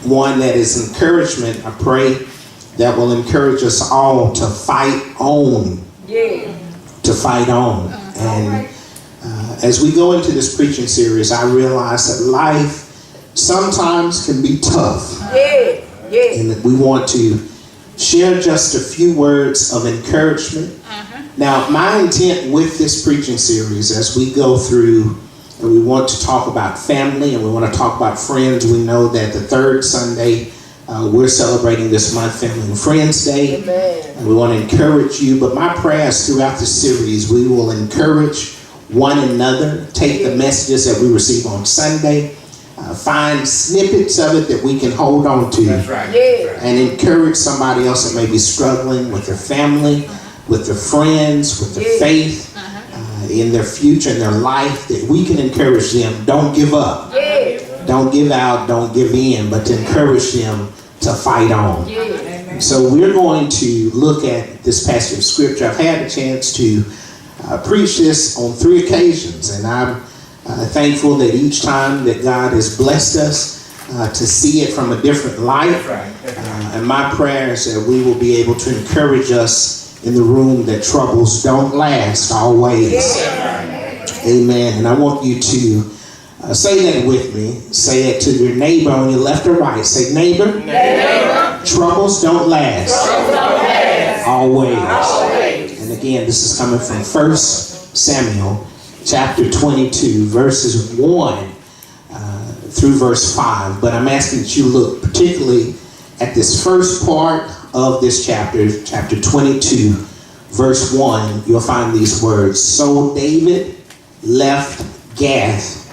one that is encouragement. I pray that will encourage us all to fight on. Yeah. To fight on. And as we go into this preaching series, I realize that life sometimes can be tough. Yeah. Yeah. And that we want to share just a few words of encouragement. Now, my intent with this preaching series, as we go through, and we want to talk about family and we want to talk about friends. We know that the third Sunday, we're celebrating this month Family and Friends Day. Amen. And we want to encourage you. But my prayer is throughout the series, we will encourage one another, take the messages that we receive on Sunday, find snippets of it that we can hold on to. That's right. Yeah. And encourage somebody else that may be struggling with their family, with their friends, with their faith, in their future, in their life, that we can encourage them. Don't give up. Yeah. Don't give out, don't give in, but to encourage them to fight on. Yeah. So we're going to look at this passage of scripture. I've had a chance to preach this on 3 occasions, and I'm thankful that each time that God has blessed us to see it from a different light. And my prayer is that we will be able to encourage us in the room that troubles don't last always. Amen. And I want you to say that with me. Say it to your neighbor on your left or right. Say, neighbor, troubles don't last always. And again, this is coming from 1 Samuel chapter 22, verses 1 through verse 5. But I'm asking that you look particularly at this first part of this chapter, chapter 22, verse 1. You'll find these words. So David left Gath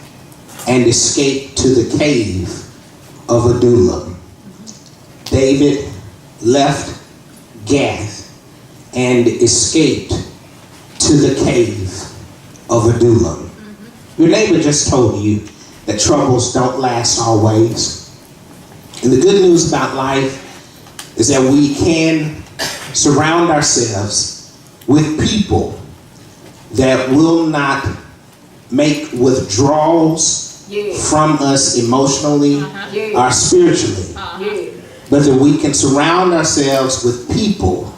and escaped to the cave of Adullam. David left Gath and escaped to the cave of Adullam. Your neighbor just told you that troubles don't last always. And the good news about life is that we can surround ourselves with people that will not make withdrawals from us emotionally or spiritually. But that we can surround ourselves with people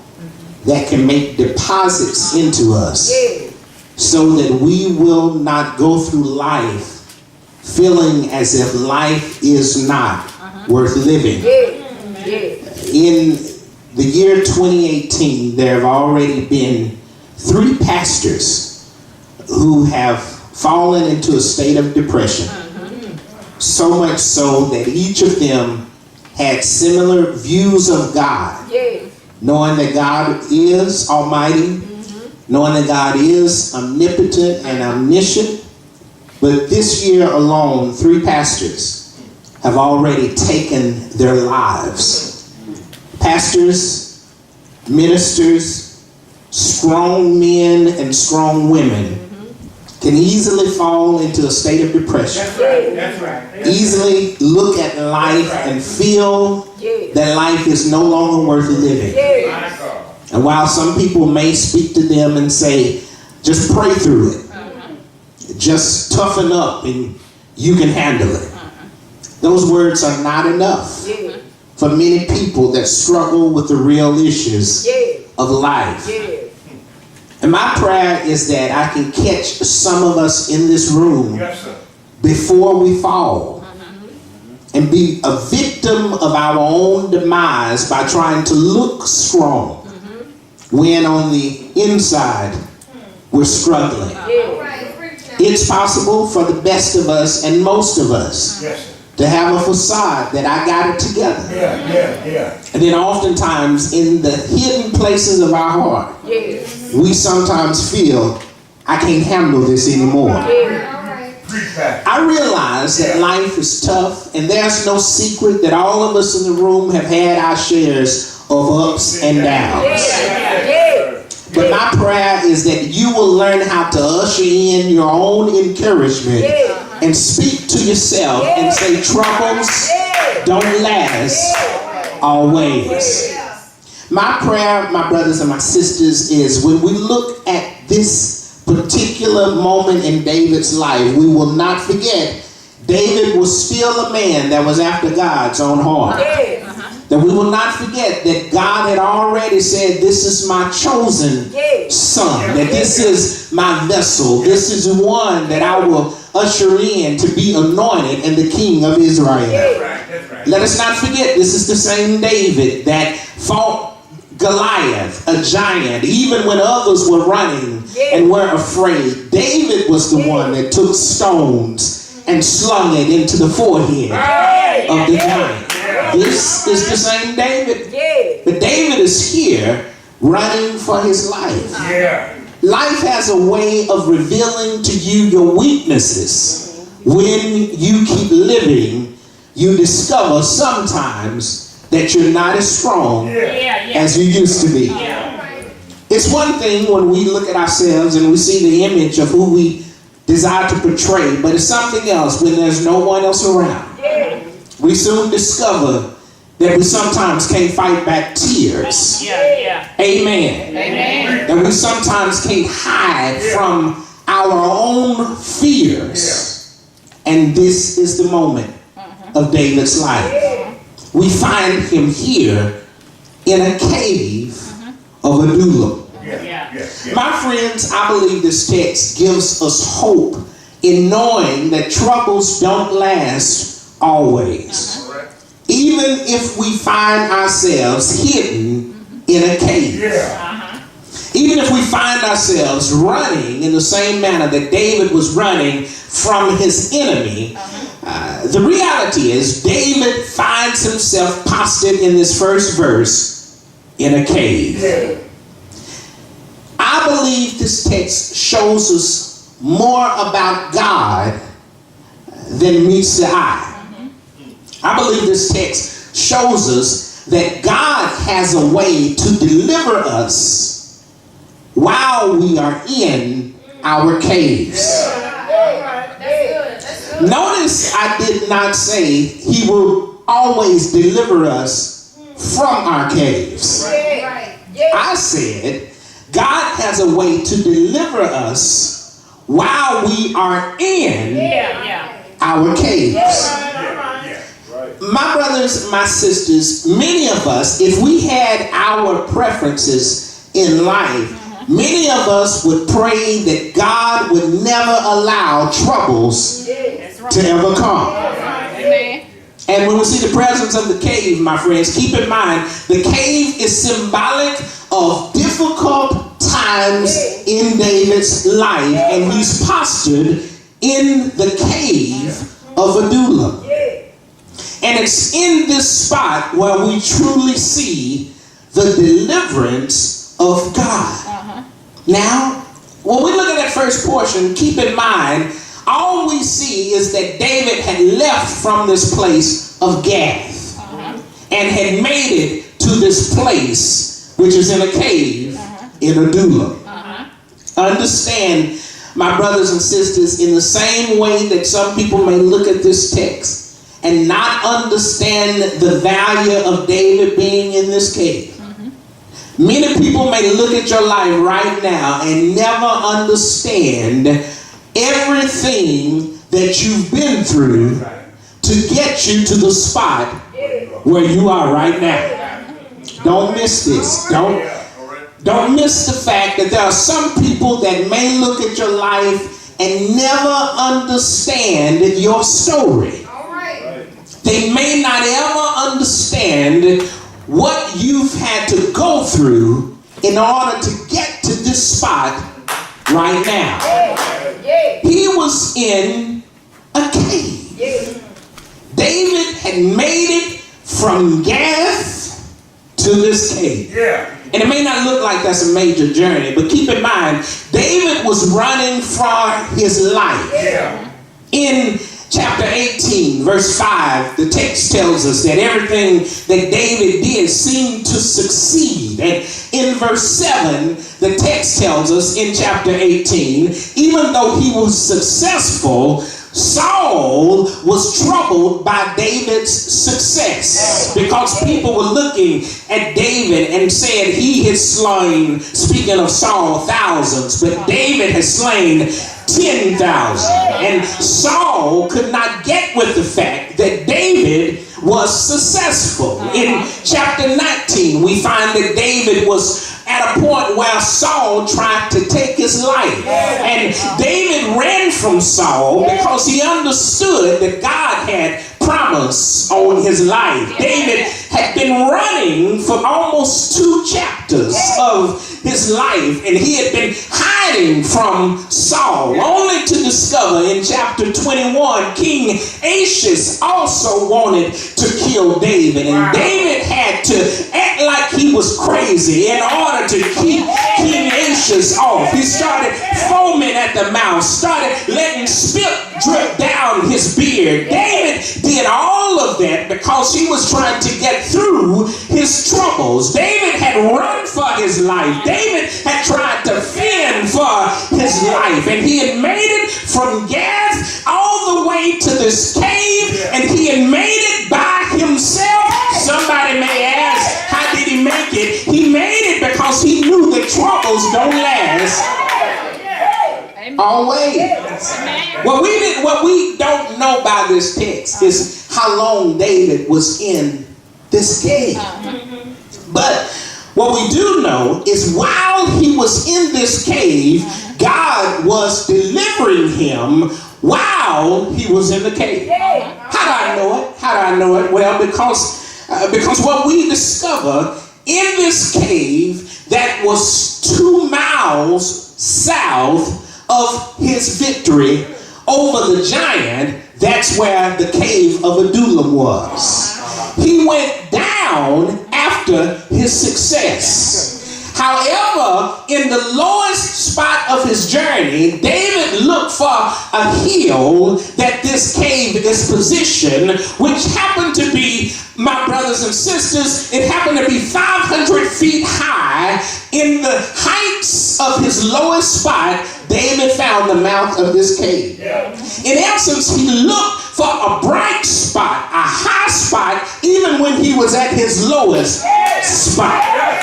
that can make deposits into us so that we will not go through life feeling as if life is not worth living. In the year 2018, there have already been 3 pastors who have fallen into a state of depression. So much so that each of them had similar views of God. Knowing that God is almighty, knowing that God is omnipotent and omniscient. But this year alone, 3 pastors have already taken their lives. Pastors, ministers, strong men and strong women can easily fall into a state of depression. That's right. Easily look at life and feel that life is no longer worth living. And while some people may speak to them and say, just pray through it, just toughen up and you can handle it. Those words are not enough for many people that struggle with the real issues of life. And my prayer is that I can catch some of us in this room before we fall and be a victim of our own demise by trying to look strong when on the inside we're struggling. It's possible for the best of us and most of us to have a facade that I got it together. And then oftentimes in the hidden places of our heart, we sometimes feel, I can't handle this anymore. I realize that life is tough, and there's no secret that all of us in the room have had our shares of ups and downs. But my prayer is that you will learn how to usher in your own encouragement and speak to yourself and say, troubles don't last always. My prayer, my brothers and my sisters, is when we look at this particular moment in David's life, we will not forget David was still a man that was after God's own heart. That we will not forget that God had already said, this is my chosen son, that this is my vessel, this is the one that I will usher in to be anointed and the king of Israel. That's right. Let us not forget, this is the same David that fought Goliath, a giant, even when others were running and were afraid. David was the one that took stones and slung it into the forehead of the giant. This is the same David. But David is here running for his life. Life has a way of revealing to you your weaknesses. When you keep living, you discover sometimes that you're not as strong as you used to be. It's one thing when we look at ourselves and we see the image of who we desire to portray, but it's something else when there's no one else around. We soon discover that we sometimes can't fight back tears. Amen. That we sometimes can't hide from our own fears. And this is the moment of David's life. We find him here in a cave of Adullam. My friends, I believe this text gives us hope in knowing that troubles don't last always. Even if we find ourselves hidden in a cave. Even if we find ourselves running in the same manner that David was running from his enemy, the reality is David finds himself postured in this first verse in a cave. I believe this text shows us more about God than meets the eye. I believe this text shows us that God has a way to deliver us while we are in our caves. Notice I did not say he will always deliver us from our caves. I said God has a way to deliver us while we are in our caves. My brothers, my sisters, many of us, if we had our preferences in life, many of us would pray that God would never allow troubles to ever come. And when we see the presence of the cave, my friends, keep in mind, the cave is symbolic of difficult times in David's life, and he's postured in the cave of Adullam. And it's in this spot where we truly see the deliverance of God. Now, when we look at that first portion, keep in mind, all we see is that David had left from this place of Gath and had made it to this place, which is in a cave in Adullam. Understand, my brothers and sisters, in the same way that some people may look at this text and not understand the value of David being in this cave. Many people may look at your life right now and never understand everything that you've been through to get you to the spot where you are right now. Don't miss this. Don't miss the fact that there are some people that may look at your life and never understand your story. They may not ever understand what you've had to go through in order to get to this spot right now. He was in a cave. David had made it from Gath to this cave. And it may not look like that's a major journey, but keep in mind, David was running for his life. In chapter 18, verse 5, the text tells us that everything that David did seemed to succeed. And in verse 7, the text tells us in chapter 18, even though he was successful, Saul was troubled by David's success because people were looking at David and said he had slain, speaking of Saul, thousands, but David has slain 10,000. And Saul could not get with the fact that David was successful. In chapter 19, we find that David was at a point where Saul tried to take his life. And David ran from Saul because he understood that God had promise on his life. David had been running for almost 2 chapters of his life, and he had been hiding from Saul, only to discover in chapter 21 King Achish also wanted to kill David, and David had to act like he was crazy in order to keep King Achish off. He started foaming at the mouth, started letting spit drip down his beard. David did all of that because he was trying to get through his troubles. David had run for his life. David had tried to fend for his life, and he had made it from Gath all the way to this cave, and he had made it by himself. Somebody may ask, how did he make it? He made it because he knew that troubles don't last always. What we don't know by this text is how long David was in this cave. But what we do know is while he was in this cave, God was delivering him while he was in the cave. How do I know it? How do I know it? Well, because what we discover in this cave that was 2 miles south of his victory over the giant, that's where the cave of Adullam was. He went down after his success. However, in the lowest spot of his journey, David looked for a hill that this cave is positioned, which happened to be, my brothers and sisters, it happened to be 500 feet high. In the heights of his lowest spot, David found the mouth of this cave. In essence, he looked for a bright spot, a high spot, even when he was at his lowest spot.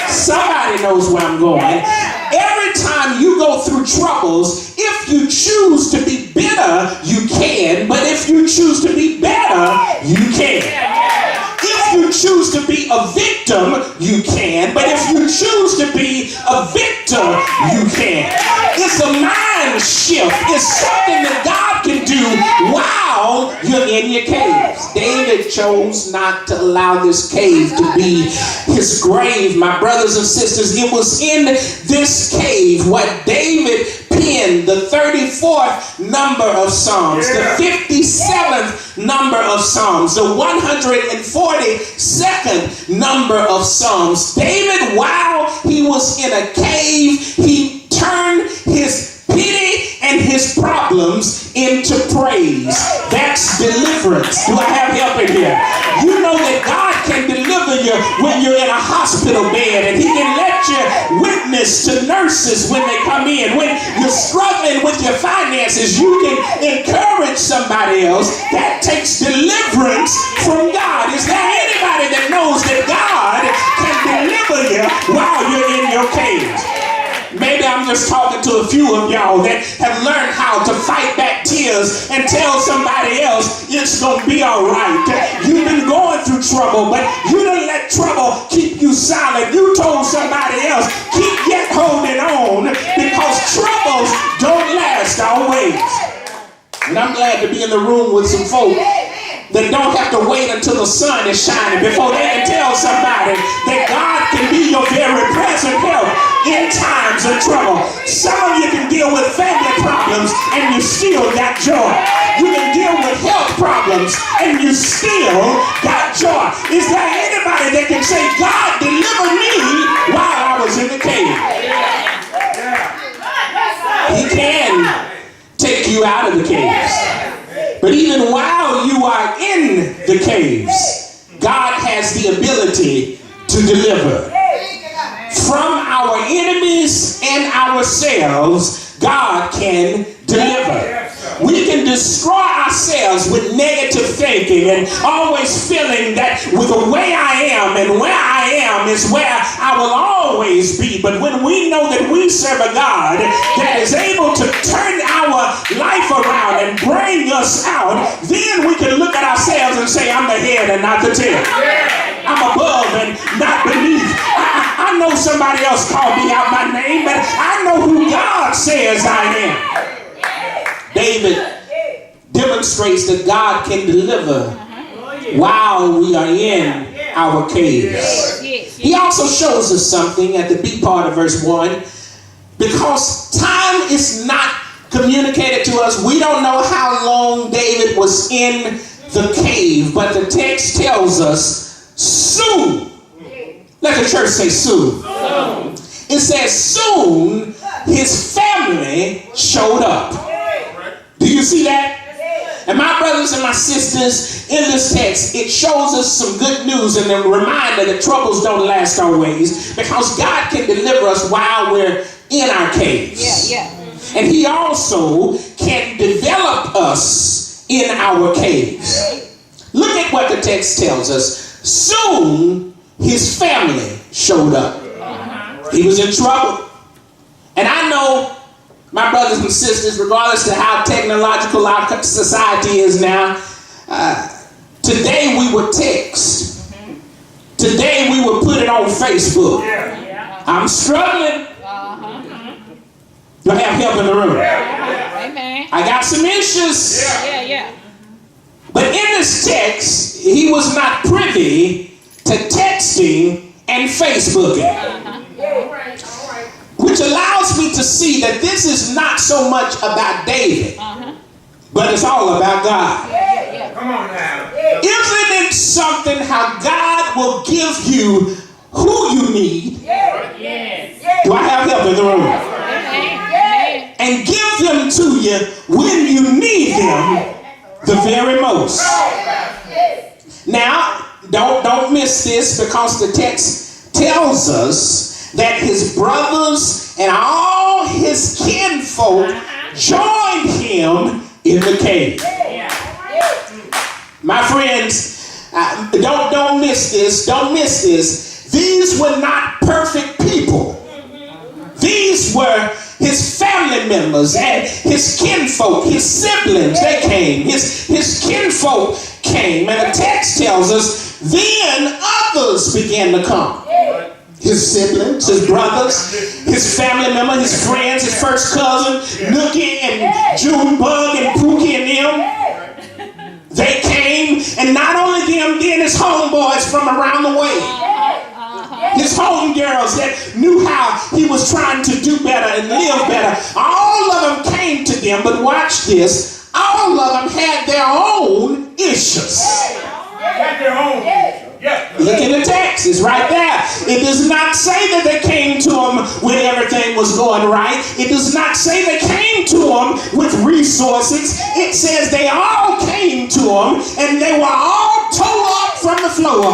Somebody knows where I'm going. Every time you go through troubles, if you choose to be bitter, you can, but if you choose to be better, you can. If you choose to be a victim, you can, but if you choose to be a victor, you can. It's a mind shift. It's something that God can do while you're in your caves. David chose not to allow this cave to be his grave. My brothers and sisters, it was in this cave what David penned the 34th number of Psalms, the 57th number of Psalms, the 142nd number of Psalms. David, while he was in a cave, he turned his pity and his problems into praise. That's deliverance. Do I have help in here? You know that God can deliver you when you're in a hospital bed, and he can let you witness to nurses when they come in. When you're struggling with your finances, you can encourage somebody else. That takes deliverance from God. Is there anybody that knows that God can deliver you while you're in your cave? Maybe I'm just talking to a few of y'all that have learned how to fight back tears and tell somebody else it's going to be all right. You've been going through trouble, but you didn't let trouble keep you silent. You told somebody else, keep yet holding on, because troubles don't last always. And I'm glad to be in the room with some folk that don't have to wait until the sun is shining before they can tell somebody that God can be your very present help in times of trouble. Some of you can deal with family problems and you still got joy. You can deal with health problems and you still got joy. Is there anybody that can say, God delivered me while I was in the cave? He can take you out of the caves. But even while you are in the caves, God has the ability to deliver. From our enemies and ourselves, God can deliver. We can destroy ourselves with negative thinking and always feeling that with the way I am and where I am is where I will always be. But when we know that we serve a God that is able to turn our us out, then we can look at ourselves and say, I'm the head and not the tail. I'm above and not beneath. I know somebody else called me out my name, but I know who God says I am. David demonstrates that God can deliver while we are in our caves. He also shows us something at the B part of verse 1. Because time is not communicated to us, we don't know how long David was in the cave, but the text tells us soon. Let the church say soon. It says soon his family showed up. Do you see that? And my brothers and my sisters, in this text, it shows us some good news and a reminder that troubles don't last always, because God can deliver us while we're in our caves. And he also can develop us in our caves. Look at what the text tells us. Soon his family showed up. He was in trouble. And I know, my brothers and sisters, regardless of how technological our society is now, today we would text. Today we would put it on Facebook. I'm struggling. Do I have help in the room? Amen. I got some issues. But in this text, he was not privy to texting and Facebooking. Which allows me to see that this is not so much about David, but it's all about God. Come on now. Isn't it something how God will give you who you need? Do I have help in the room? And give them to you when you need them the very most. Now, don't miss this, because the text tells us that his brothers and all his kinfolk joined him in the cave. My friends, don't miss this. Don't miss this. These were not perfect people. These were his family members and his kinfolk, his siblings. They came. His kinfolk came. And the text tells us, then others began to come. His siblings, his brothers, his family member, his friends, his first cousin, Nookie and Junebug and Pookie and them. They came, and not only them, then his homeboys from around the way. His homegirls that knew how he was trying to do better and live better. All of them came to them, but watch this. All of them had their own issues. Had their own issues. Look in the text, it's right there. It does not say that they came to him when everything was going right. It does not say they came to him with resources. It says they all came to him and they were all tore up from the floor.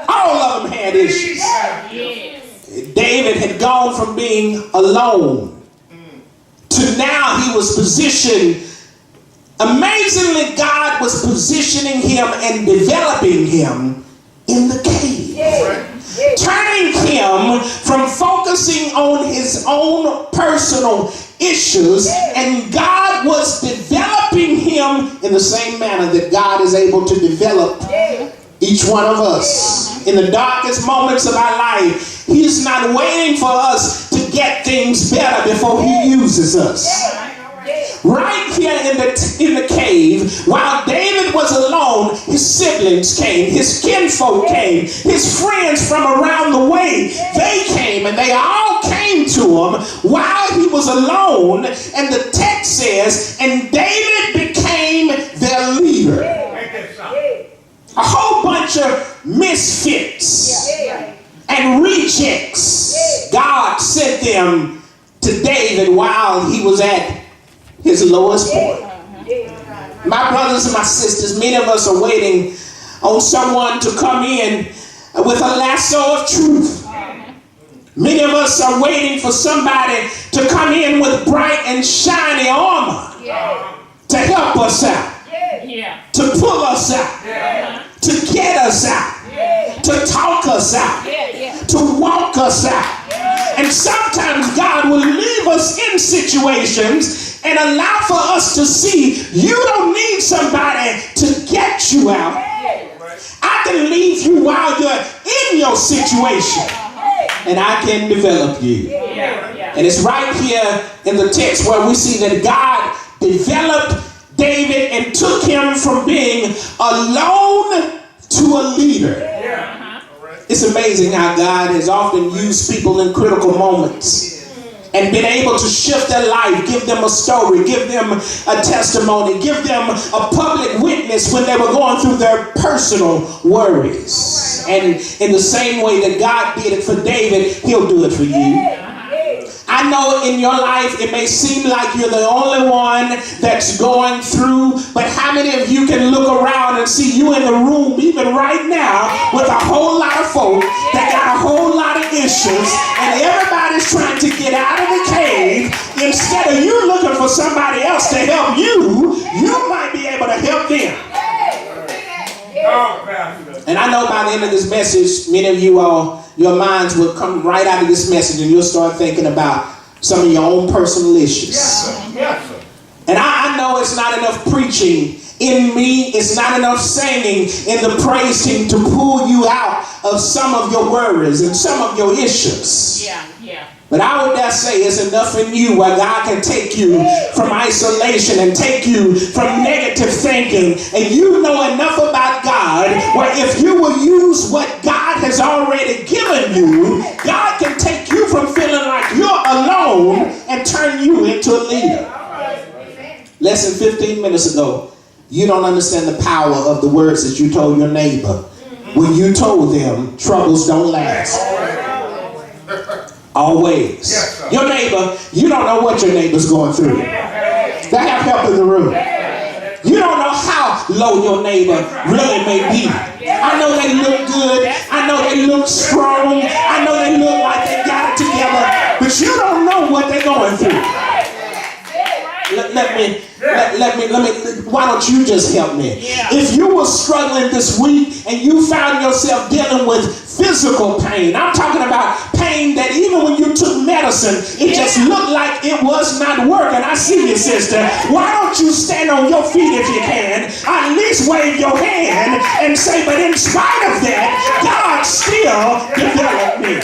All of them had issues. David had gone from being alone to now he was positioned. Amazingly, God was positioning him and developing him in the cave. Turning him from focusing on his own personal issues, and God was developing him in the same manner that God is able to develop each one of us. In the darkest moments of our life, he's not waiting for us to get things better before he uses us. Right here in the cave, while David was alone, his siblings came, his kinfolk came, his friends from around the way, they came, and they all came to him while he was alone. And the text says, and David became their leader. A whole bunch of misfits and rejects. God sent them to David while he was at his lowest point. My brothers and my sisters, many of us are waiting on someone to come in with a lasso of truth. Many of us are waiting for somebody to come in with bright and shiny armor to help us out, to pull us out, to get us out, to talk us out, to walk us out. And sometimes God will leave us in situations and allow for us to see you don't need somebody to get you out. I can leave you while you're in your situation, and I can develop you. And it's right here in the text where we see that God developed David and took him from being alone to a leader. It's amazing how God has often used people in critical moments and been able to shift their life, give them a story, give them a testimony, give them a public witness when they were going through their personal worries. And in the same way that God did it for David, he'll do it for you. I know in your life it may seem like you're the only one that's going through, but how many of you can look around and see you in the room even right now with a whole lot of folk that got a whole lot of issues, and everybody's trying to get out of the cave. Instead of you looking for somebody else to help you, you might be able to help them. And I know by the end of this message, many of you all, your minds will come right out of this message and you'll start thinking about some of your own personal issues. And I know it's not enough preaching in me, it's not enough singing in the praise team to pull you out of some of your worries and some of your issues. But I would dare say it's enough in you where God can take you from isolation and take you from negative thinking. And you know enough about God where if you will use what God has already given you, God can take you from feeling like you're alone and turn you into a leader. Less than 15 minutes ago, you don't understand the power of the words that you told your neighbor when you told them troubles don't last. Always. Your neighbor, you don't know what your neighbor's going through. They have help in the room. You don't know how low your neighbor really may be. I know they look good. I know they look strong. I know they look like they got it together. But you don't know what they're going through. Let me, why don't you just help me? If you were struggling this week and you found yourself dealing with physical pain, I'm talking about pain that even when you took medicine, it just looked like it was not working. I see you, sister. Why don't you stand on your feet if you can, at least wave your hand and say, but in spite of that, God still developed me.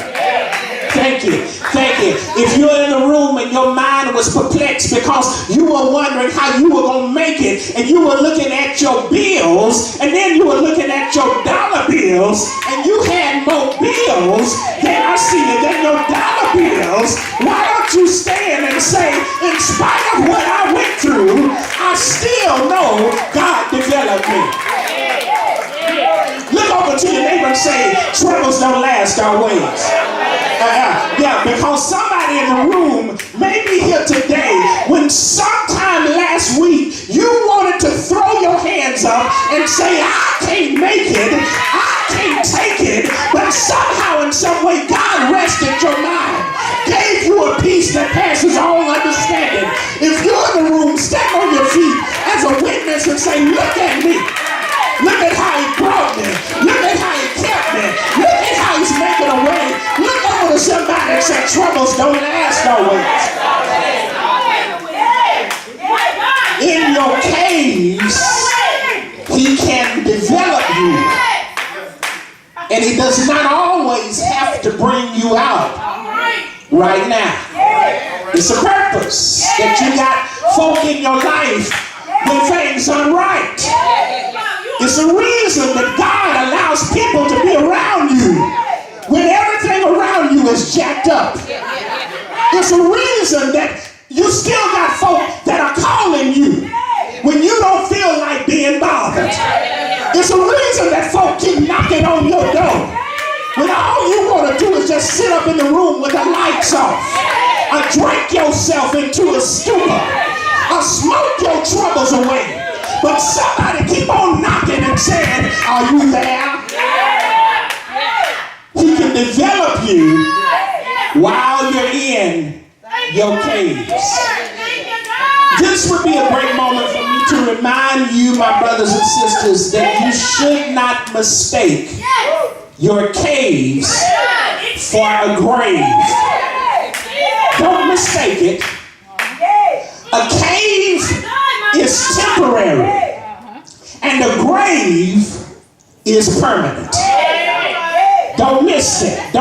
Thank you. Thank you. If you're in the room and your mind was perplexed because you were wondering how you were going to make it, and you were looking at your bills, and then you were looking at your dollar bills, and you had more bills than I see it than your dollar bills, why don't you stand and say, in spite of what I went through, I still know God developed me. Look over to your neighbor and say, troubles don't last always. Because somebody in the room may be here today when sometime last week you wanted to throw your hands up and say, I can't make it, I can't take it, but somehow in some way God rested your mind, gave you a peace that passes all understanding. If you're in the room, step on your feet as a witness and say, look at me. Look at how he brought me. Look at how he kept me. Look at how he's making a way. Look over to somebody and say, troubles don't last always. In your caves, he can develop you. And he does not always have to bring you out right now. It's a purpose that you got folk in your life when things aren't right. It's a reason that God allows people to be around you when everything around you is jacked up. It's a reason that you still got folk that are calling you when you don't feel like being bothered. It's a reason that folk keep knocking on your door when all you want to do is just sit up in the room with the lights off, or drink yourself into a stupor, or smoke your troubles away. But somebody keep on knocking and saying, are you there? He can develop you while you're in your caves. This would be a great moment for me to remind you, my brothers and sisters, that you should not mistake your caves for a grave. Don't mistake it. A cave grave is permanent. Don't miss that.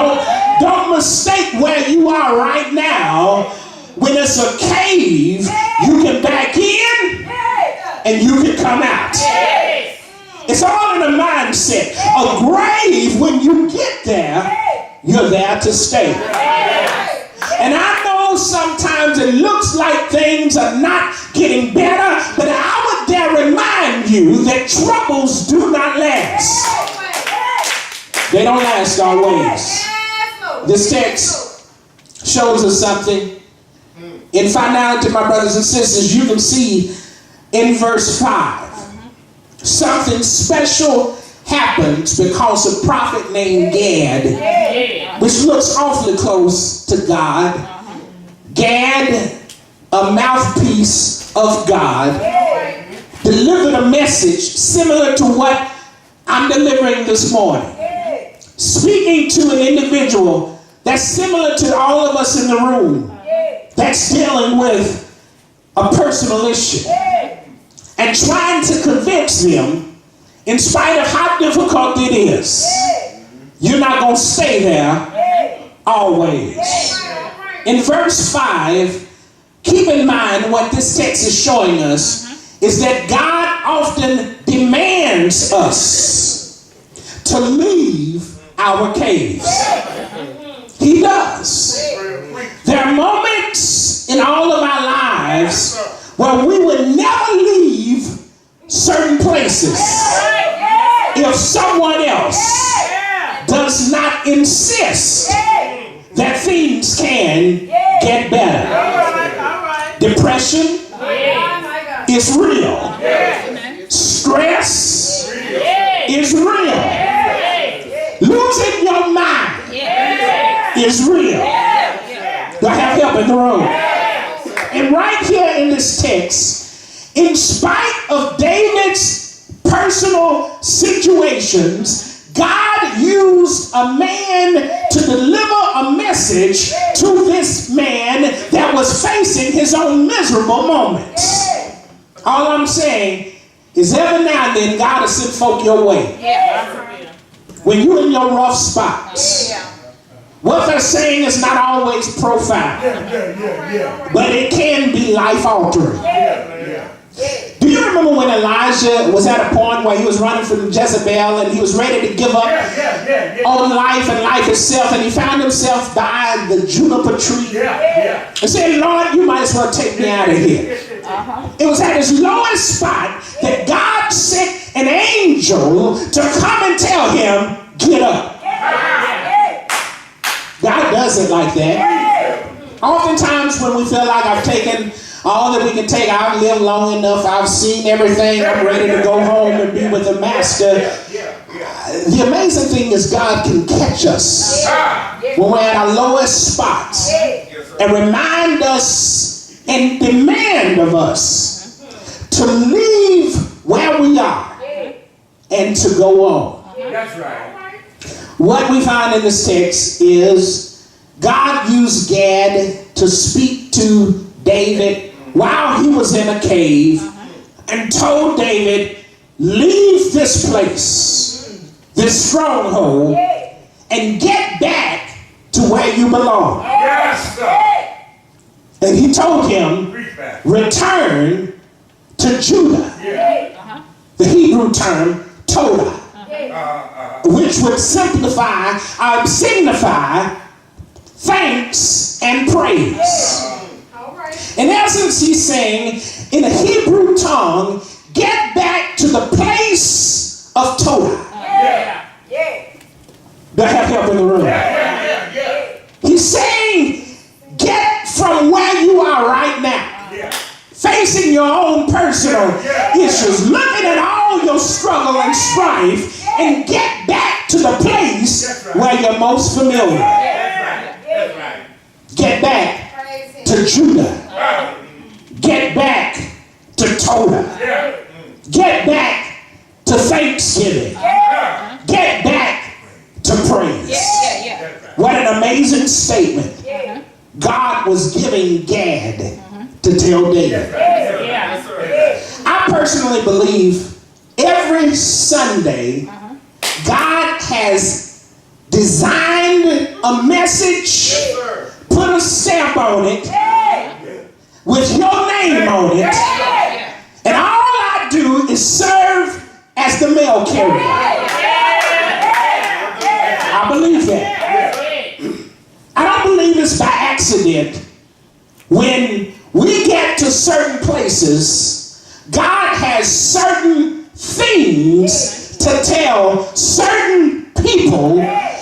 Don't mistake where you are right now. When it's a cave, you can back in and you can come out. It's all in the mindset. A grave, when you get there, you're there to stay. And I know sometimes it looks like things are not getting better, but I would dare remind you that troubles do not last. They don't last always. This text shows us something. In finality, my brothers and sisters, you can see in verse 5, something special happens because a prophet named Gad, which looks awfully close to God. Gad, a mouthpiece of God, delivered a message similar to what I'm delivering this morning. Speaking to an individual that's similar to all of us in the room, that's dealing with a personal issue, and trying to convince them, in spite of how difficult it is, you're not going to stay there always. In verse 5, keep in mind what this text is showing us is that God often demands us to leave our caves. He does. There are moments in all of our lives where we would never leave certain places if someone else does not insist that things can get better. Depression is real. Stress is real. Losing your mind is real. Do I have help in the room? And right here in this text, in spite of David's personal situations, God used a man to deliver a message to this man that was facing his own miserable moments. All I'm saying is every now and then God will send folk your way. When you're in your rough spots, what they're saying is not always profound, but it can be life-altering. Do you remember when Elijah was at a point where he was running from Jezebel and he was ready to give up on life and life itself, and he found himself by the juniper tree and said, Lord, you might as well take me out of here. It was at his lowest spot that God sent an angel to come and tell him, get up. God does it like that. Oftentimes when we feel like I've taken all that we can take, I've lived long enough, I've seen everything, I'm ready to go home and be with the master. The amazing thing is God can catch us when we're at our lowest spots and remind us and demand of us to leave where we are and to go on. That's right. What we find in this text is God used Gad to speak to David while he was in a cave and told David, leave this place, this stronghold, and get back to where you belong. Yes, sir. And he told him, return to Judah. The Hebrew term, Todah, which would signify thanks and praise. In essence, he's saying, in the Hebrew tongue, get back to the place of Todah. Do I have help in the room? He's saying, get from where you are right now, facing your own personal issues, looking at all your struggle and strife, and get back to the place where you're most familiar. Get back to Judah. Get back to Todah. Get back to thanksgiving. Get back to praise. What an amazing statement God was giving Gad to tell David. I personally believe every Sunday, God has designed a message, put a stamp on it, with your name on it, and all I do is serve as the mail carrier. I believe that. I don't believe it's by accident. When we get to certain places, God has certain things to tell certain people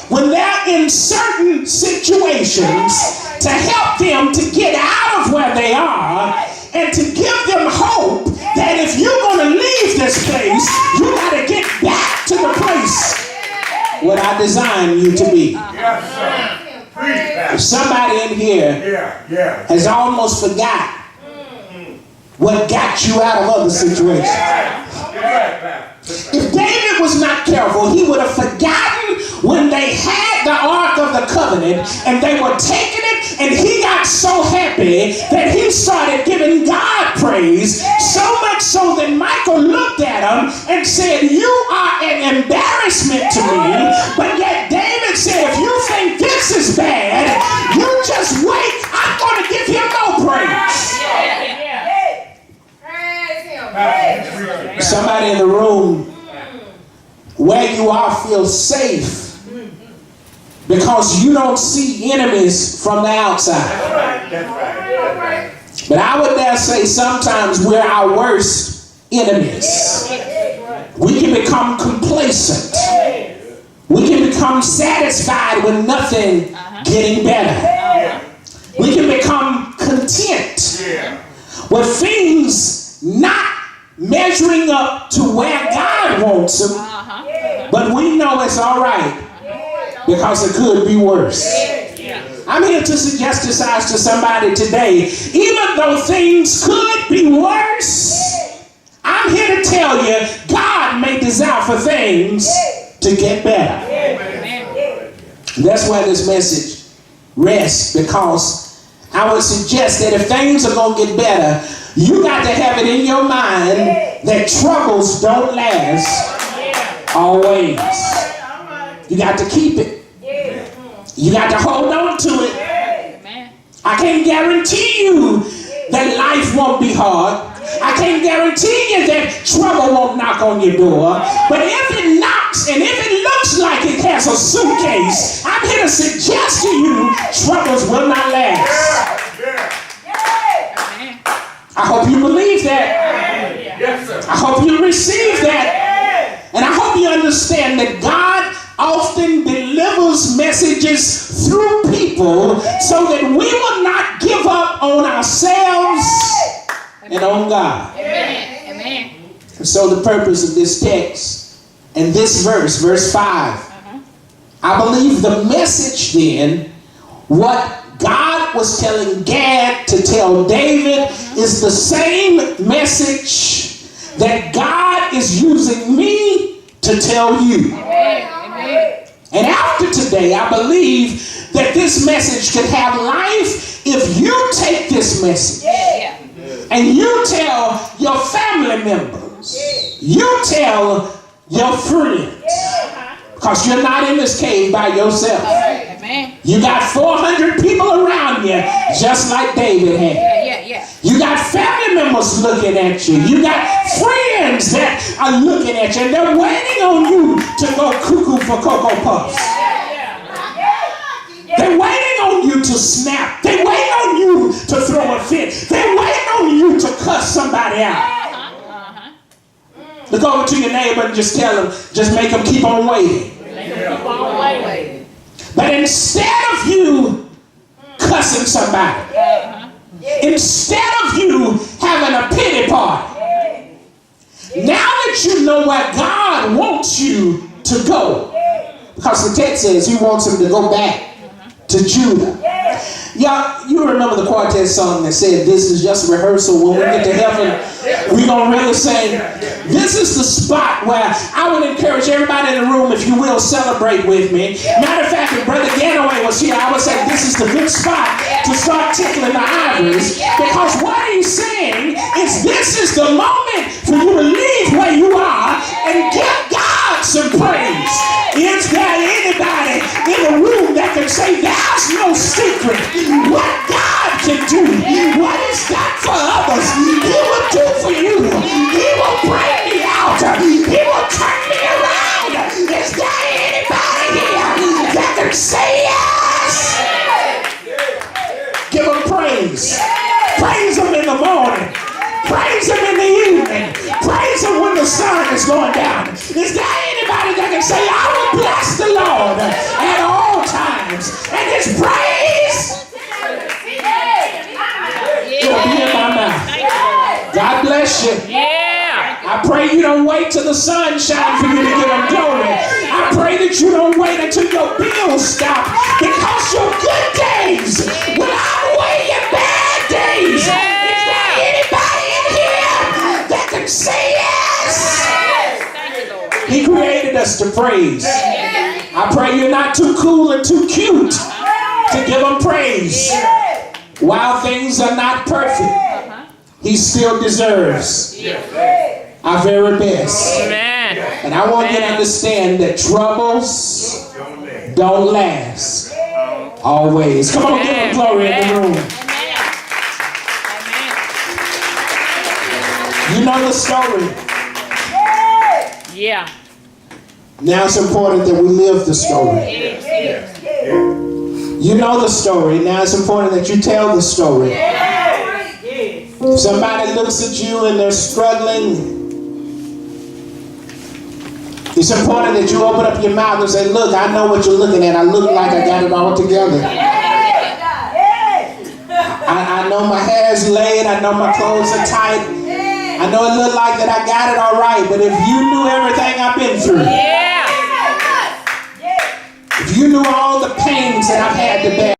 when they're in certain situations to help them to get out of where they are and to give them hope that if you're going to leave this place, you got to get back to the place what I designed you to be. Yes, sir. Somebody in here has almost forgot what got you out of other situations. If David was not careful, he would have forgotten when they had the Ark of the Covenant and they were taking it, and he got so happy that he started giving God praise, so much so that Michael looked at him and said, "You are an embarrassment to me." But yet David said, "If you think this is bad, you just wait. I'm going to give him no praise." Somebody in the room where you are feels safe because you don't see enemies from the outside. But I would dare say sometimes we're our worst enemies. We can become complacent. We can become satisfied with nothing getting better. We can become content with things not measuring up to where God wants them, but we know it's all right because it could be worse. I'm here to suggest to somebody today, even though things could be worse, I'm here to tell you God may desire for things to get better. That's why this message rests, because I would suggest that if things are going to get better, you got to have it in your mind that troubles don't last always. You got to keep it. You got to hold on to it. I can't guarantee you that life won't be hard. I can't guarantee you that trouble won't knock on your door. But if it knocks and if it looks like it has a suitcase, I'm here to suggest to you troubles will not last. I hope you believe that. Yes, sir. I hope you receive that. And I hope you understand that God often delivers messages through people so that we will not give up on ourselves and on God. Amen. And so the purpose of this text and this verse 5, I believe the message then, what God was telling Gad to tell David, is the same message that God is using me to tell you. And after today, I believe that this message could have life if you take this message and you tell your family members, you tell your friends, because you're not in this cave by yourself. You got 400 people around you, just like David had. You got family members looking at you. You got friends that are looking at you, and they're waiting on you to go cuckoo for Cocoa Puffs. They're waiting on you to snap. They're waiting on you to throw a fit. They're waiting on you to cuss somebody out. Look over to your neighbor and just tell them, just make them keep on waiting. But instead of you cussing somebody, instead of you having a pity party, now that you know where God wants you to go, because the text says he wants him to go back to Judah. Y'all, you remember the quartet song that said, "This is just a rehearsal. When we get to heaven, we're going to really sing." This is the spot where I would encourage everybody in the room, if you will, celebrate with me. Matter of fact, if Brother Ganaway was here, I would say this is the good spot to start tickling the ivories, because what he's saying is this is the moment for you to leave where you are it's no secret what God can do, what He's done for others, He will do for you. He will bring me out. He will turn me around. Is there anybody here that can say yes? Give Him praise. Praise Him in the morning. Praise Him in the evening. Praise Him when the sun is going down. Is there anybody that can say, I will bless the Lord at all times, and His praise will be in my mouth? God bless you. I pray you don't wait till the sun shines for you to give Him glory. I pray that you don't wait until your bills stop, because your good days will outweigh your bad days. Is there anybody in here that can say yes? He created us to praise. I pray you're not too cool and too cute to give Him praise. While things are not perfect, He still deserves our very best. Amen. And I want you to understand that troubles don't last always. Come on, give Him glory in the room. You know the story. Yeah. Now it's important that we live the story. You know the story. Now it's important that you tell the story. If somebody looks at you and they're struggling, it's important that you open up your mouth and say, look, I know what you're looking at. I look like I got it all together. I know my hair's laid. I know my clothes are tight. I know it looked like that I got it all right. But if you knew everything I've been through, if you knew all the pains that I've had to bear,